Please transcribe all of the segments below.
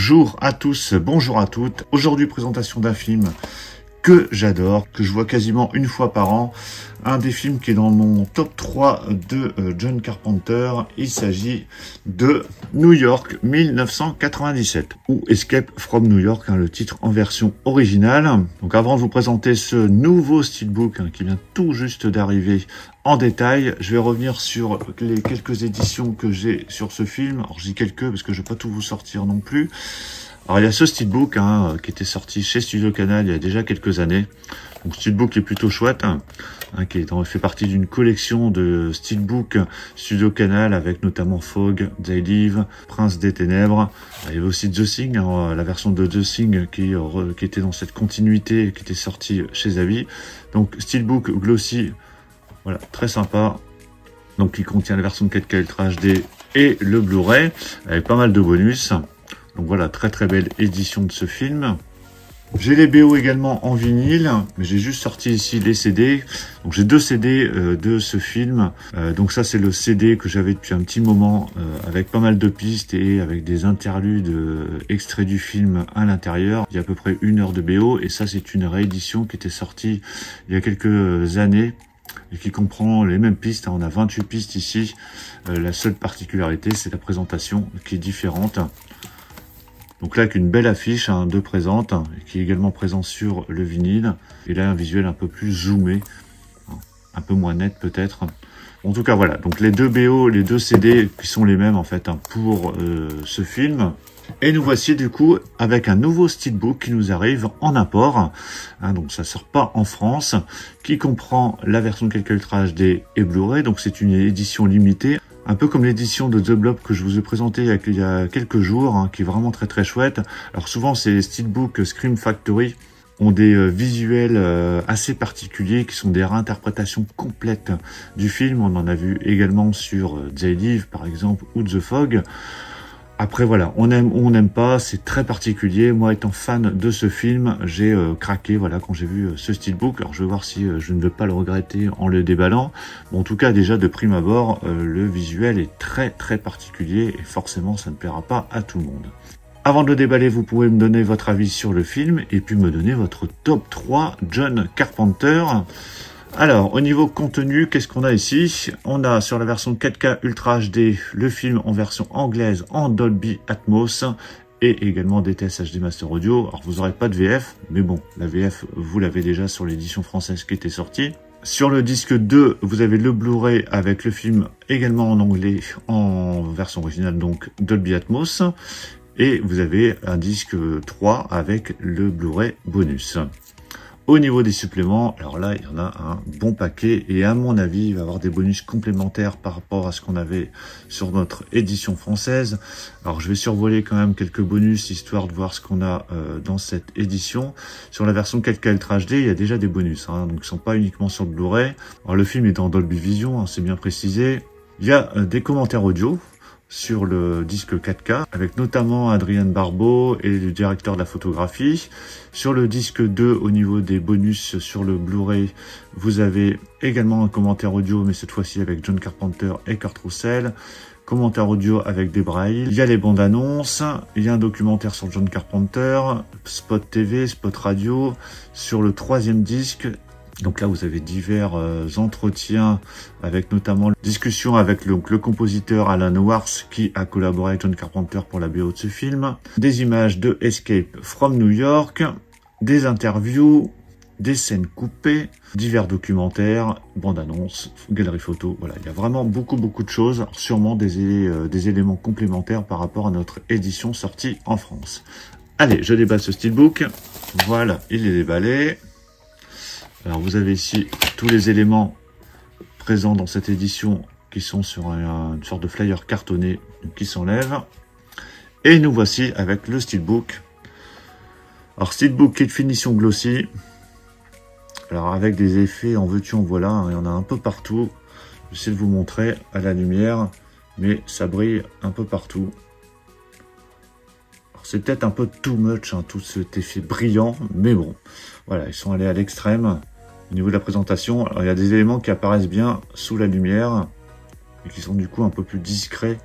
Bonjour à tous, bonjour à toutes. Aujourd'hui, présentation d'un film que j'adore, que je vois quasiment une fois par an. Un des films qui est dans mon top 3 de John Carpenter. Il s'agit de New York 1997, ou Escape from New York, le titre en version originale. Donc avant de vous présenter ce nouveau steelbook qui vient tout juste d'arriver en détail, je vais revenir sur les quelques éditions que j'ai sur ce film. Alors je dis quelques parce que je ne vais pas tout vous sortir non plus. Alors il y a ce steelbook qui était sorti chez Studio Canal il y a déjà quelques années. Donc steelbook est plutôt chouette, qui fait partie d'une collection de steelbook Studio Canal avec notamment Fog, They Live, Prince des Ténèbres. Il y avait aussi The Thing, la version de The Thing qui était dans cette continuité, qui était sortie chez Avi. Donc steelbook glossy, voilà, très sympa. Donc il contient la version de 4K Ultra HD et le Blu-ray avec pas mal de bonus. Donc voilà, très très belle édition de ce film. J'ai les BO également en vinyle, mais j'ai juste sorti ici les CD. Donc j'ai deux CD de ce film. Donc ça c'est le CD que j'avais depuis un petit moment, avec pas mal de pistes et avec des interludes extraits du film à l'intérieur. Il y a à peu près 1 heure de BO, et ça c'est une réédition qui était sortie il y a quelques années et qui comprend les mêmes pistes. On a 28 pistes ici. La seule particularité, c'est la présentation qui est différente. Donc là, avec une belle affiche de présente, qui est également présent sur le vinyle. Et là, un visuel un peu plus zoomé, un peu moins net peut-être. En tout cas, voilà. Donc les deux BO, les deux CD qui sont les mêmes en fait pour ce film. Et nous voici du coup avec un nouveau steelbook qui nous arrive en import. Donc ça sort pas en France, qui comprend la version de 4K Ultra HD et Blu-ray. Donc c'est une édition limitée. Un peu comme l'édition de The Blob que je vous ai présenté il y a quelques jours, qui est vraiment très très chouette. Alors souvent ces steelbooks Scream Factory ont des visuels assez particuliers, qui sont des réinterprétations complètes du film. On en a vu également sur They Live par exemple, ou The Fog. Après voilà, on aime ou on n'aime pas, c'est très particulier. Moi étant fan de ce film, j'ai craqué voilà quand j'ai vu ce steelbook. Alors je vais voir si je ne veux pas le regretter en le déballant. Bon, en tout cas déjà de prime abord, le visuel est très très particulier et forcément ça ne plaira pas à tout le monde. Avant de le déballer, vous pouvez me donner votre avis sur le film et puis me donner votre top 3 John Carpenter. Alors, au niveau contenu, qu'est-ce qu'on a ici? On a sur la version 4K Ultra HD le film en version anglaise en Dolby Atmos et également DTS HD Master Audio. Alors, vous n'aurez pas de VF, mais bon, la VF, vous l'avez déjà sur l'édition française qui était sortie. Sur le disque 2, vous avez le Blu-ray avec le film également en anglais en version originale, donc Dolby Atmos. Et vous avez un disque 3 avec le Blu-ray bonus. Au niveau des suppléments, alors là, il y en a un bon paquet et à mon avis, il va y avoir des bonus complémentaires par rapport à ce qu'on avait sur notre édition française. Alors, je vais survoler quand même quelques bonus, histoire de voir ce qu'on a dans cette édition. Sur la version 4K Ultra HD, il y a déjà des bonus, donc ils ne sont pas uniquement sur le Blu-ray. Alors, le film est en Dolby Vision, c'est bien précisé. Il y a des commentaires audio sur le disque 4K, avec notamment Adrien Barbeau et le directeur de la photographie. Sur le disque 2, au niveau des bonus sur le Blu-ray, vous avez également un commentaire audio, mais cette fois-ci avec John Carpenter et Kurt Russell. Commentaire audio avec des brailles. Il y a les bandes annonces, il y a un documentaire sur John Carpenter, spot TV, spot radio. Sur le 3e disque, donc là, vous avez divers entretiens avec notamment discussion avec le compositeur Alan Wars qui a collaboré avec John Carpenter pour la BO de ce film. Des images de Escape from New York, des interviews, des scènes coupées, divers documentaires, bandes-annonces, galeries photos. Voilà, il y a vraiment beaucoup de choses. Sûrement des éléments complémentaires par rapport à notre édition sortie en France. Allez, je déballe ce steelbook. Voilà, il est déballé. Alors vous avez ici tous les éléments présents dans cette édition qui sont sur une sorte de flyer cartonné qui s'enlève. Et nous voici avec le steelbook. Alors steelbook qui est de finition glossy. Alors avec des effets en veux-tu en voilà, il y en a un peu partout. J'essaie de vous montrer à la lumière, mais ça brille un peu partout. C'est peut-être un peu too much, tout cet effet brillant, mais bon, voilà, ils sont allés à l'extrême. Au niveau de la présentation, alors il y a des éléments qui apparaissent bien sous la lumière et qui sont du coup un peu plus discrets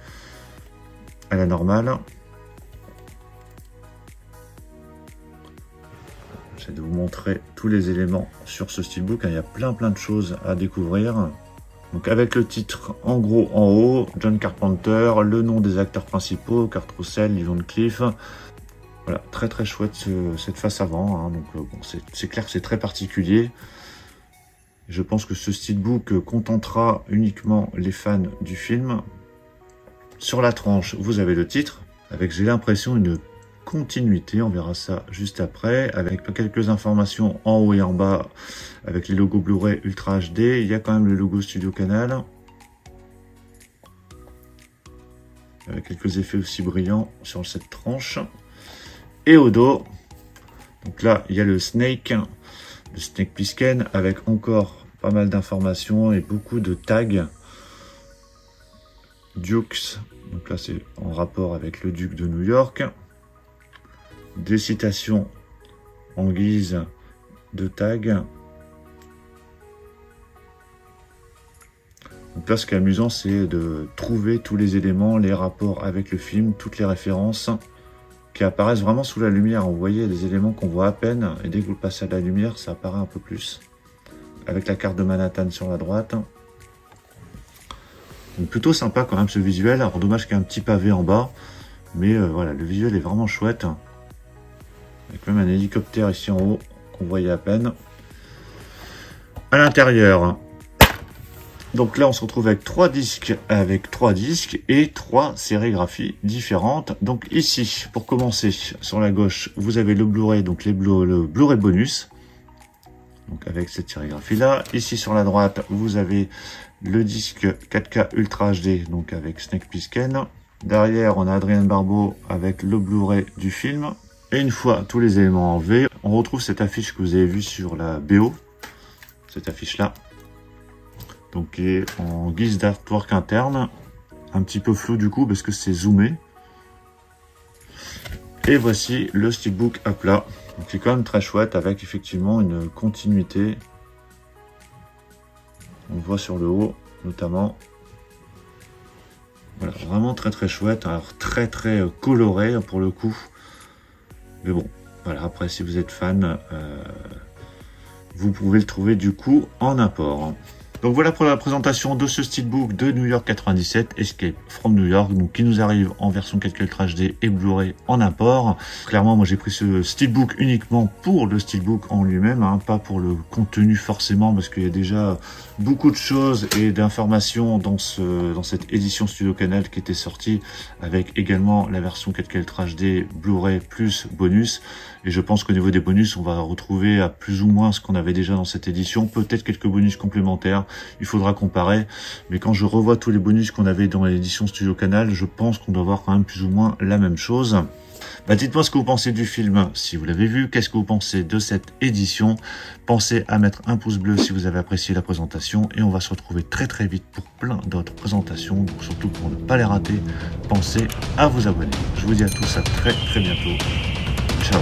à la normale. J'essaie de vous montrer tous les éléments sur ce steelbook. Il y a plein de choses à découvrir. Donc avec le titre en gros en haut, John Carpenter, le nom des acteurs principaux, Kurt Russell, Lee Van Cleef. Voilà, très chouette cette face avant. Hein. Donc bon, c'est clair que c'est très particulier. Je pense que ce steelbook contentera uniquement les fans du film. Sur la tranche, vous avez le titre, avec j'ai l'impression une continuité, on verra ça juste après, avec quelques informations en haut et en bas, avec les logos Blu-ray Ultra HD, il y a quand même le logo Studio Canal, avec quelques effets aussi brillants sur cette tranche, et au dos, donc là il y a le Snake Plissken, avec encore pas mal d'informations et beaucoup de tags, Dukes, donc là c'est en rapport avec le duc de New York, des citations en guise de tag. Donc là ce qui est amusant c'est de trouver tous les éléments, les rapports avec le film, toutes les références qui apparaissent vraiment sous la lumière. Vous voyez des éléments qu'on voit à peine et dès que vous le passez à la lumière ça apparaît un peu plus. Avec la carte de Manhattan sur la droite. Donc plutôt sympa quand même ce visuel, alors dommage qu'il y ait un petit pavé en bas, mais voilà, le visuel est vraiment chouette. Avec même un hélicoptère ici en haut, qu'on voyait à peine. À l'intérieur, donc là on se retrouve avec trois disques et 3 sérigraphies différentes. Donc ici, pour commencer, sur la gauche, vous avez le Blu-ray, donc le Blu-ray bonus. Donc avec cette sérigraphie là. Ici sur la droite, vous avez le disque 4K Ultra HD, donc avec Snake Plissken. Derrière, on a Adrienne Barbeau avec le Blu-ray du film. Et une fois tous les éléments enlevés, on retrouve cette affiche que vous avez vue sur la BO. Cette affiche-là. Donc qui est en guise d'artwork interne. Un petit peu flou du coup parce que c'est zoomé. Et voici le steelbook à plat. Donc c'est quand même très chouette avec effectivement une continuité. On le voit sur le haut notamment. Voilà, vraiment très chouette. Alors très coloré pour le coup. Mais bon, voilà, après si vous êtes fan, vous pouvez le trouver du coup en import. Donc voilà pour la présentation de ce steelbook de New York 97, Escape from New York, donc qui nous arrive en version 4K Ultra HD et Blu-ray en import. Clairement, moi j'ai pris ce steelbook uniquement pour le steelbook en lui-même, hein, pas pour le contenu forcément, parce qu'il y a déjà beaucoup de choses et d'informations dans cette édition Studio Canal qui était sortie, avec également la version 4K Ultra HD Blu-ray plus bonus. Et je pense qu'au niveau des bonus, on va retrouver à plus ou moins ce qu'on avait déjà dans cette édition, peut-être quelques bonus complémentaires. Il faudra comparer, mais quand je revois tous les bonus qu'on avait dans l'édition Studio Canal, je pense qu'on doit voir quand même plus ou moins la même chose. Dites-moi ce que vous pensez du film, si vous l'avez vu, qu'est-ce que vous pensez de cette édition. Pensez à mettre un pouce bleu si vous avez apprécié la présentation, et on va se retrouver très vite pour plein d'autres présentations, donc surtout pour ne pas les rater, pensez à vous abonner. Je vous dis à tous à très bientôt. Ciao.